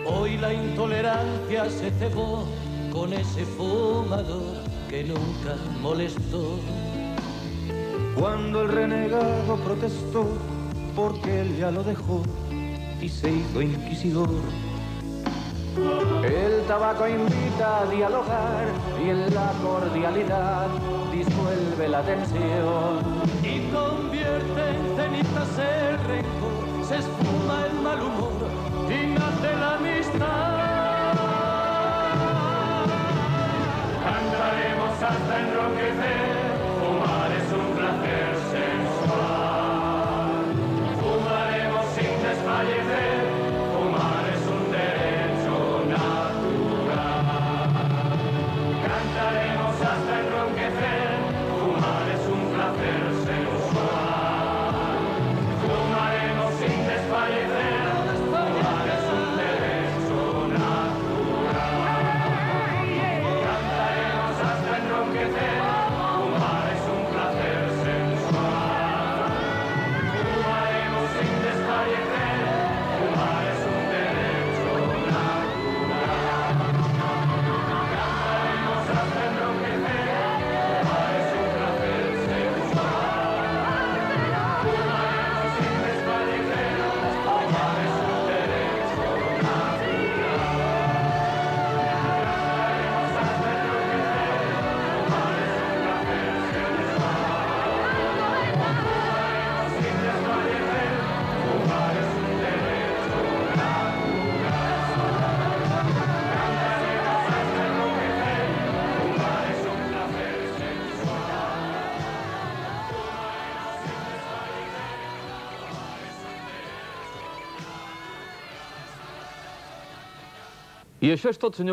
Hoy la intolerancia se cebó con ese fumador que nunca molestó. Cuando el renegado protestó porque él ya lo dejó y se hizo inquisidor. El tabaco invita a dialogar y en la cordialidad disuelve la tensión. Y convierte en cenizas el rencor, se esfuma el mal humor y nace la amistad. Cantaremos hasta enroquecer, fumar es un placer sensual. Fumaremos sin desfallecer, fumar es un derecho natural. Cantaremos hasta enroquecer, fumar es un placer sensual. Fumaremos sin desfallecer, fumar es un derecho natural. Cantaremos hasta enroquecer, fumar es un placer sensual. Fumaremos sin desfallecer, fumar es un derecho natural. Cantaremos hasta enroquecer, fumar es un placer sensual. Fumaremos sin desfallecer, fumar es un derecho I això és tot, senyor